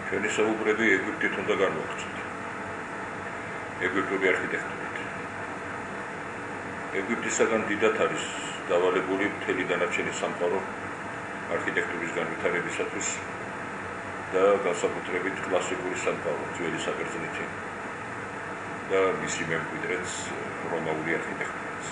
ჩვენი საუბრები ეგვიპტით უნდა განვაგრძოთ. ეგვიპტური არქიტექტურით. ეგვიპტისაგან დიდად არის დავალებული მთელი დანარჩენი სამყარო არქიტექტურის განვითარებისათვის და განსაკუთრებით კლასიკური სამყარო, ძველი საბერძნეთი და მისი მემკვიდრეც რომაული არქიტექტურაც.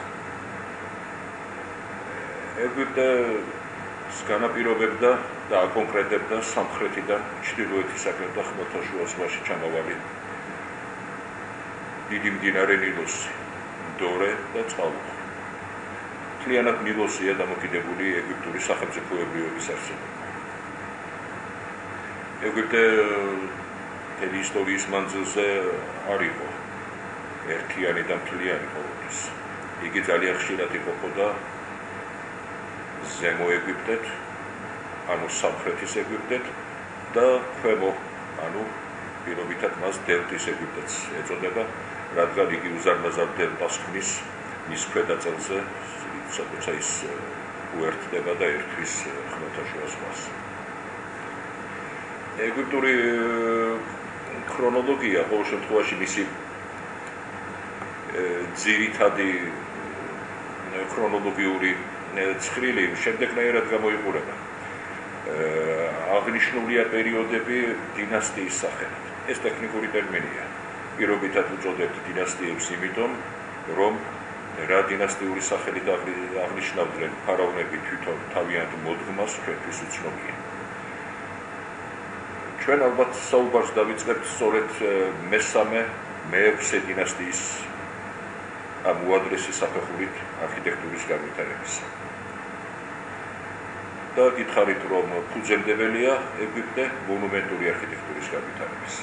ეგვიპტეს განაპირობებდა და აკონკრეტებდა სამხრეთიდან ჩრდილოეთისაკენ და ხმელთაშუა ზღვაში ჩამავალი დიდი მდინარე ნილოსი, დორე და წყალუხი. მთლიანად ნილოსია დამოკიდებული ეგვიპტური სახელმწიფოებრიობის არსებობა. ეგვიპტე მთელი ისტორიის მანძილზე არ იყო ერთიანი და მთლიანი ყოველთვის. იგი ძალიან ხშირად იყოფოდა ზემო ეგვიპტეთ, ანუ სამხრეთის ეგვიპტეთ და ქვემო, ანუ პირობითად მას დელტის ეგვიპტეც ეწოდება, რადგან იგი უზარმაზარ დელტას ქმნის მის ქვედაწელზე, სადაც ის უერთდება და ერთვის ხმელთაშუა ზღვას. ეგვიპტური ქრონოლოგია ყოველ შემთხვევაში მისი ძირითადი ქრონოლოგიური ცხრილი შემდეგნაირად გამოიყურება. აღნიშნულია პერიოდები დინასტიის სახელით. ეს ტექნიკური ტერმინია. პირობითად უწოდებთ დინასტიებს იმიტომ, რომ რა დინასტიური სახელით აღნიშნავდნენ ფარაონები თვითონ თავიანთ მოდგმას ჩვენთვის უცნობია. ჩვენ ალბათ საუბარს დავიწყებთ სწორედ მესამე, მეექვსე დინასტიის ამ უადრესი საფეხურით არქიტექტურის განვითარებისა. და გითხარით, რომ ფუძემდებელია ეგვიპტე მონუმენტური არქიტექტურის განვითარების.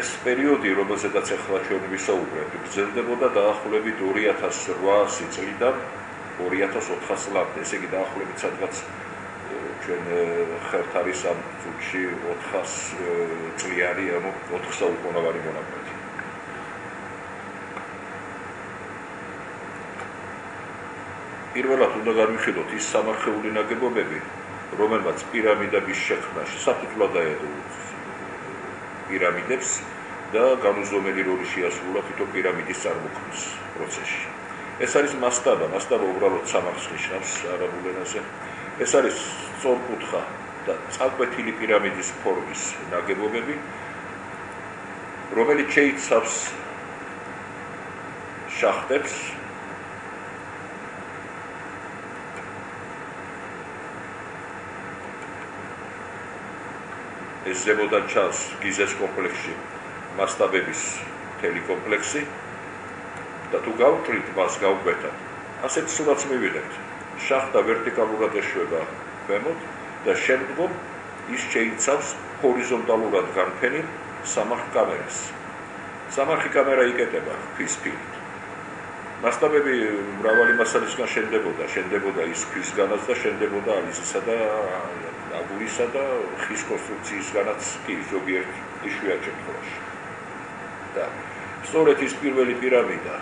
ეს პერიოდი, რომელზედაც ახლა ჩვენ ვისაუბრებთ, გრძელდებოდა დაახლოებით 2800 წლიდან 2400 წლამდე. ესე იგი დაახლოებით სადღაც ჩვენ ხერთ არის ამ წუთში 400 წლიანი, ანუ 4 საუკუნოვანი მონაკვეთი. პირველად უნდა განვიხილოთ ის სამარხეული ნაგებობები, რომელმაც პირამიდების შექმნაში საფუძვლად დაედო პირამიდებს და განუზომელი როლი შეასრულა თვითონ პირამიდის წარმოქმნის პროცესში. ეს არის მასტაბა, მასტაბა უბრალოდ სამარხს ნიშნავს არაბულ ენაზე. ეს არის სწორკუთხა და წაკვეთილი პირამიდის ფორმის ნაგებობები, რომელიც შეიცავს შახტებს, ეს ზემოდან ჩანს გიზეს კომპლექსში მასტაბების მთელი კომპლექსი და თუ გავუჭრით მას გავკვეთათ, ასეთ სურათს მივიღებთ. შახტა ვერტიკალურად ეშვება ქვემოთ და შემდგომ ის შეიცავს ჰორიზონტალურად განფენილ სამარხ კამერას. სამარხი კამერა იკეტება ქვის ფილით. მასტაბები მრავალი მასალისგან შენდებოდა ის ქვისგანაც და შენდებოდა ალიზისა და აგურისა და ხის კონსტრუქციისგანაც კი ზოგიერთ იშვიათ შემთხვევაში. და სწორედ ის პირველი პირამიდა,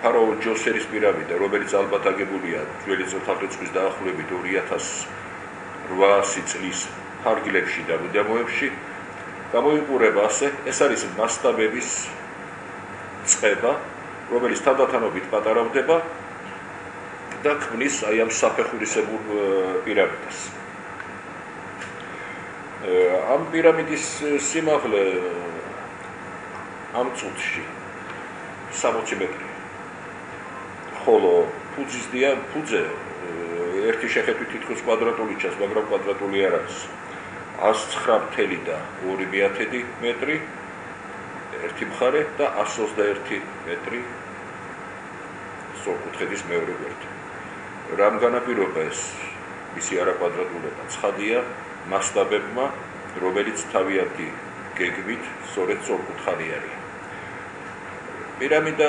ფარაონ ჯოსერის პირამიდა, რომელიც ალბათ აგებულია ძველი წელთაღრიცხვის დაახლოებით 2800 წლის ფარგლებში და მიდამოებში, გამოიყურება ასე, ეს არის მასტაბების წყება, რომელიც თანდათანობით პატარავდება და ქმნის აი ამ საფეხურისებურ პირამიდას. ამ პირამიდის სიმაღლე ამ წუთში 60 მეტრია. ხოლო ფუძე ერთი შეხედვით თითქოს კვადრატული ჩანს, მაგრამ კვადრატული არ არის. 109.2 მეტრი ერთი მხარე და 121 მეტრი სწორკუთხედის მეორე გვერდი. რამ განაპირობა ეს მისი არაკვადრატულობა? ცხადია მასტაბებმა, რომელიც თავიანთი გეგმით სწორედ სწორკუთხანი არის. პირამიდა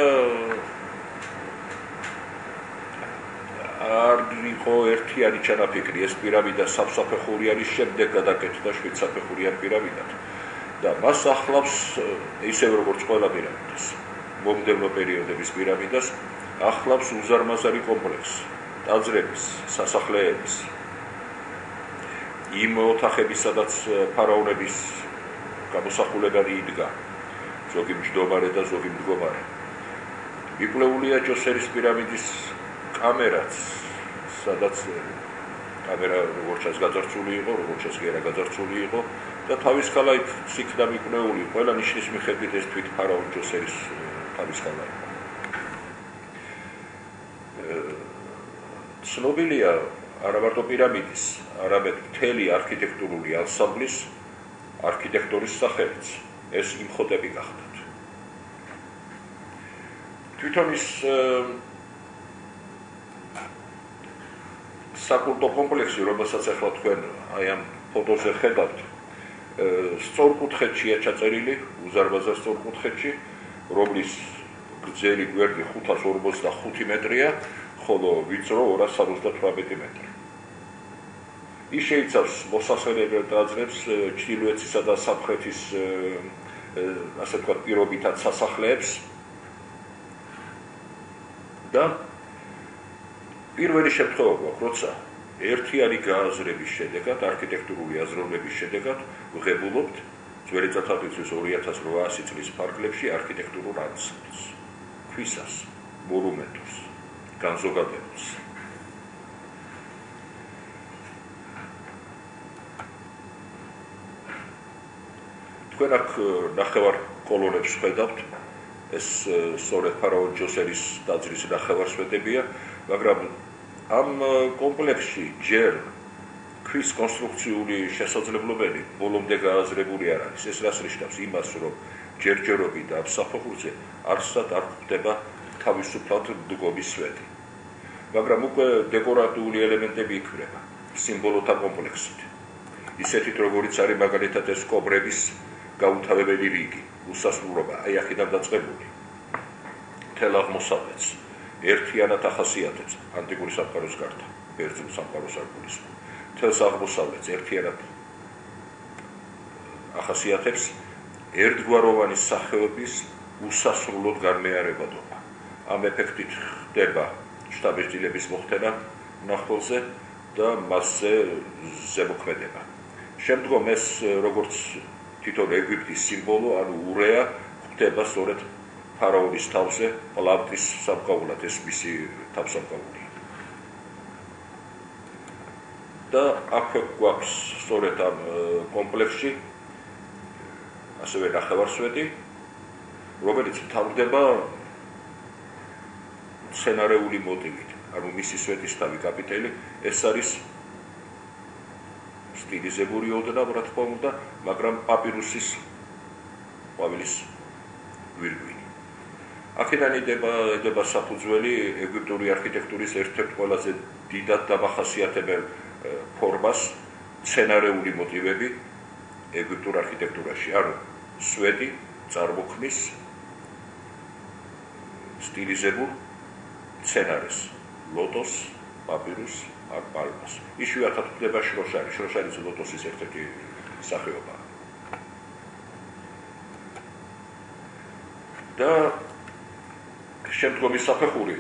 არ იყო ერთიანი ჩანაფიქრი, ეს პირამიდა სამსაფეხურიანი შემდეგ გადაკეთდა 7 საფეხურიან პირამიდად და მას ახლავს ისევ როგორც ყველა პირამიდას, მომდევნო პერიოდების პირამიდას ახლავს უზარმაზარი კომპლექსი, ტაძრების, სასახლეების, იმ ოთახების, სადაც ფარაონების გამოსახულებანი იდგა, ზოგი მჯდომარე და ზოგი მდგომარე. მიკვლეულია ჯოსერის პირამიდის კამერაც, სადაც კამერა როგორც ჩანს გაძარცული იყო, როგორც ჩანს კი არა გაძარცული იყო და თავის ქალა იქნა მიკვლეული, ყველა ნიშნის მიხედვით ეს თვით ფარაონ ჯოსერის თავის ქალა იყო. ცნობილია არა მარტო პირამიდის, არამედ მთელი არქიტექტურული ანსამბლის არქიტექტორის სახელიც, ეს იმხოტები გახდათ. თვითონ ის საკულტო კომპლექსი, რომელსაც ახლა თქვენ აი ამ ფოტოზე ხედავთ, სწორკუთხედშია ჩაწერილი, უზარმაზარ სწორკუთხედში, რომლის გრძელი გვერდი 545 მეტრია, ხოლო ვიწრო 278 მეტრი. ის შეიცავს მოსასხამებელ ტაძრებს, ჩრდილოეთისა და სამხრეთის ასე ვთქვათ პირობითად სასახლეებს და პირველი შემთხვევა გვაქვს, როცა ერთიანი გააზრების შედეგად, არქიტექტურული აზროვნების შედეგად ვღებულობთ ძველი წელთაღრიცხვის 2800 წლის ფარგლებში არქიტექტურულ ანსამბლს, ქვისას, მონუმენტს, განზოგადებულს. თქვენ აქ ნახევარ კოლონებს ხედავთ, ეს სწორედ ფარაონ ჯოსერის ტაძრის ნახევარსვეტებია, მაგრამ ამ კომპლექსში ჯერ ქვის კონსტრუქციული შესაძლებლობები ბოლომდე გააზრებული არ არის. ეს რას ნიშნავს? იმას, რომ ჯერჯერობით ამ საფეხურზე არსად არ ხდება თავისუფლად მდგომი სვეტი. მაგრამ უკვე დეკორატიული ელემენტები იქმნება სიმბოლოთა კომპლექსით. ისეთით, როგორიც არის მაგალითად ეს კობრების გაუთავებელი რიგი, უსასრულობა, აი აქედან დაწყებული. მთელ აღმოსავლეთს ერთიანად ახასიათებს ანტიკური სამყაროს გარდა, ბერძნულ სამყაროს არ გულისხმობ. მთელს აღმოსავლეთს ერთიანად ახასიათებს ერთგვაროვანი სახეობის უსასრულოდ განმეორებადობა. ამ ეფექტით ხდება შთაბეჭდილების მოხდენა მნახველზე და მასზე ზემოქმედება. შემდგომ ეს როგორც თვითონ ეგვიპტის სიმბოლო, ანუ ურეა, ხდება სწორედ ფარაონის თავზე, პლავტის სამკაულად, ეს მისი თავსამკაულია. და აქვე გვაქვს სწორედ ამ კომპლექსში ასევე ნახევარსვეტი, რომელიც მთავრდება სცენარეული მოტივით, ანუ მისი სვეტის თავი კაპიტელი, ეს არის სტილიზებული ოდნავ, რა თქმა უნდა, მაგრამ პაპირუსის ყვავილის გვირგვინი. აქედან იდება საფუძველი ეგვიპტური არქიტექტურის ერთ-ერთ ყველაზე დიდად დამახასიათებელ ფორმას, სცენარეული მოტივები ეგვიპტურ არქიტექტურაში, ანუ სვეტი წარმოქმნის სტილიზებულ სცენარეს, ლოტოს, პაპირუსს, ან პალმას. იშვიათად ხდება შროშარი, შროშარიც ლოტოსის ერთ-ერთი სახეობაა. და შემდგომი საფეხური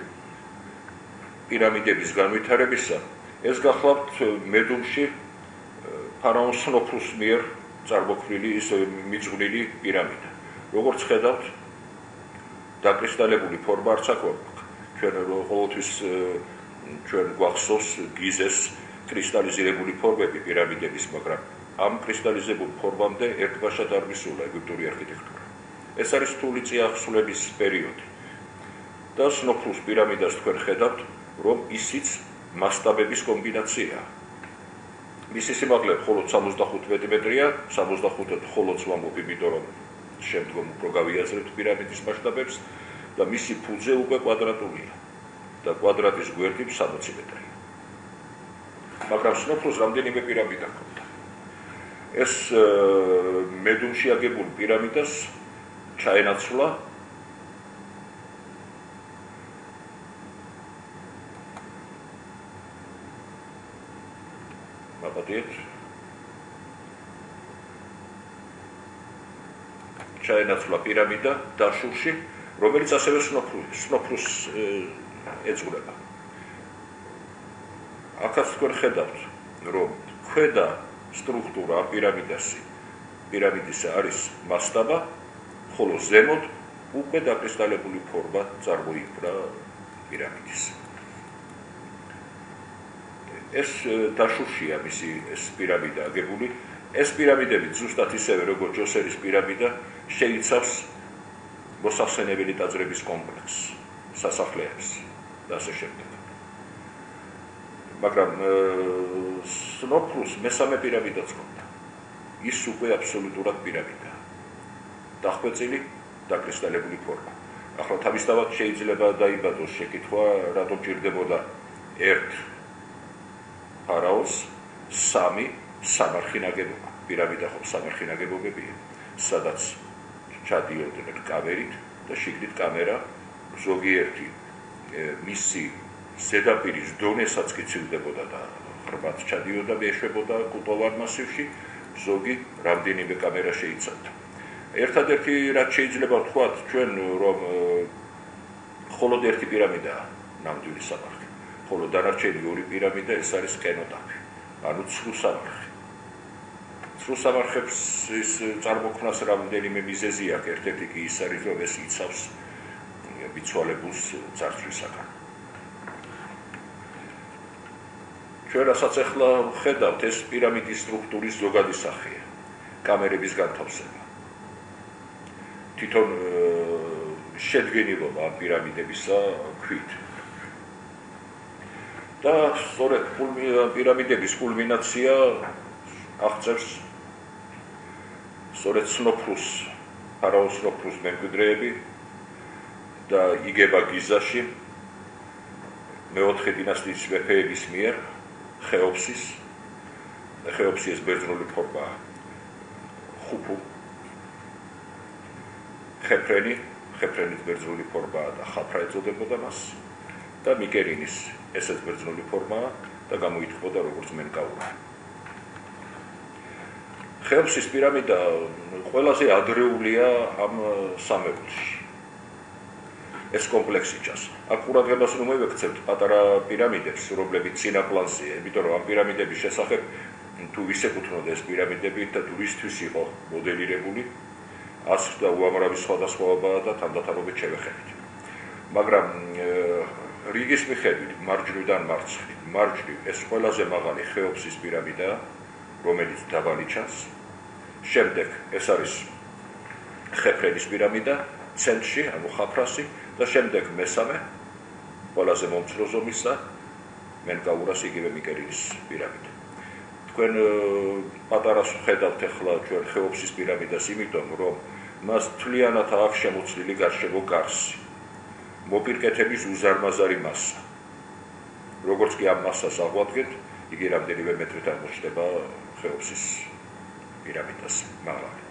პირამიდების განვითარებისა, ეს გახლავთ მედუმში ფარაონ სნოფრუს მიერ წარმოქმნილი ის მიძღვნილი პირამიდა. როგორც ხედავთ, დაკრისტალებული ფორმა არც აქვს. ჩვენ ყოველთვის ჩვენ გვახსოვს გიზეს კრისტალიზირებული ფორმები პირამიდების, მაგრამ ამ კრისტალიზებულ ფორმამდე ერთბაშად არ მისულა ეგვიპტური არქიტექტურა. ეს არის რთული წიაღისეულების პერიოდი. და სნოფრუს პირამიდას თქვენ ხედავთ, რომ ისიც მასშტაბების კომბინაციაა. მისი სიმაღლე მხოლოდ 75 მეტრია, 75 მხოლოდ ვამბობ, იმიტომ რომ შემდგომ უფრო გავიაზრებთ პირამიდის მასშტაბებს და მისი ფუძე უკვე კვადრატულია და კვადრატის გვერდი 60 მეტრია. მაგრამ სნოფრუს რამდენიმე პირამიდა ჰქონდა. ეს მედუმში აგებული პირამიდას ჩაენაცვლა ჩაენაცვლა პირამიდა დაშურში, რომელიც ასევე სნოფრუსს ეძღვნება. აქაც თქვენ ხედავთ, რომ ქვედა სტრუქტურა პირამიდისა არის მასტაბა, ხოლო ზემოთ უკვე დაკრისტალებული ფორმა წარმოიქმნა პირამიდის. ეს დაშუშია მისი ეს პირამიდა აგებული. ეს პირამიდები ზუსტად ისევე როგორც ჯოსერის პირამიდა შეიცავს მოსახსენებელი ტაძრების კომპლექსს, სასახლეებს და ასე შემდეგ. მაგრამ სნოფრუს მესამე პირამიდაც ჰქონდა. ის უკვე აბსოლუტურად პირამიდაა. დახვეწილი დაკრისტალებული ფორმა. ახლა თავისთავად შეიძლება დაიბადოს შეკითხვა, რატომ ჭირდებოდა ერთ ფარაონს სამი სამარხი ნაგებობა. პირამიდა ხომ სამარხი ნაგებობებია, სადაც ჩადიოდნენ კამერით და შიგნით კამერა ზოგიერთი მისი ზედაპირის დონესაც კი ცილდებოდა და ხრბად ჩადიოდა მეშვებოდა კუტოვან მასივში, ზოგი რამდენიმე კამერა შეიცავდა. ერთადერთი რაც შეიძლება ვთქვათ ჩვენ რომ მხოლოდ ერთი პირამიდაა ნამდვილი სამარხი, ხოლო დანარჩენი ორი პირამიდა ეს არის კენოტაფი, ანუ ცრუ სამარხი. ცრუ სამარხებს ის წარმოქმნას რამდენიმე მიზეზი აქვს, ერთ-ერთი კი ის არის რომ ეს იცავს მიცვალებულს ძარცვისაგან. ჩვენ რასაც ახლა ხედავთ ეს პირამიდის სტრუქტურის ზოგადი სახეა, კამერების განთავსება. თვითონ შედგენილობა პირამიდებისა ქვით. და სწორედ პირამიდების კულმინაცია აღწევს სწორედ ფარაონ სნოფრუს მემკვიდრეები და იგება გიზაში მეოთხე დინასტიის მეფეების მიერ ხეოფსის ეს ბერძნული ფორმაა ხუფუ ხეფრენის ბერძნული ფორმაა და ხაფრა ეწოდებოდა მას და მიკერინის ესეც ბერძნული ფორმაა და გამოითქმოდა როგორც მენკაურა. ხეოფსის პირამიდა ყველაზე ადრეულია ამ სამეულში. ეს კომპლექსი ჩანს. აქ ყურადღებას რომ მივექცევთ პატარა პირამიდებს, რომლებიც წინა პლანზეა, იმიტომ რომ ამ პირამიდების შესახებ თუ ვისეკუთვნოდა ეს პირამიდები და თუ ვისთვის იყო მოდელირებული, ასრ და უამრავი სხვადასხვაობაა და თანდათანობით შევეხედით. მაგრამ რიგის მიხედვით მარჯვნიდან მარცხნივ, მარჯვნივ ეს ყველაზე მაღალი ხეოფსის პირამიდაა, რომელიც დაბალი ჩანს. შემდეგ ეს არის ხეფრენის პირამიდა, ცენტრში, ანუ ხაფრასი და შემდეგ მესამე, ყველაზე მომცრო ზომისა, მენკაურას იგივე მიკერინის პირამიდა. თქვენ პატარას ხედავთ ახლა ჩვენ ხეოფსის პირამიდას, იმიტომ რომ მას თვლიანად აქვს შემოცლილი გარშემო გარსი. მოპირკეთების უზარმაზარი მასა. როგორც კი ამ მასას აღვადგენთ, იგი რამდენიმე მეტრით აღმოჩნდება ხეოფსის პირამიდას მაღალი.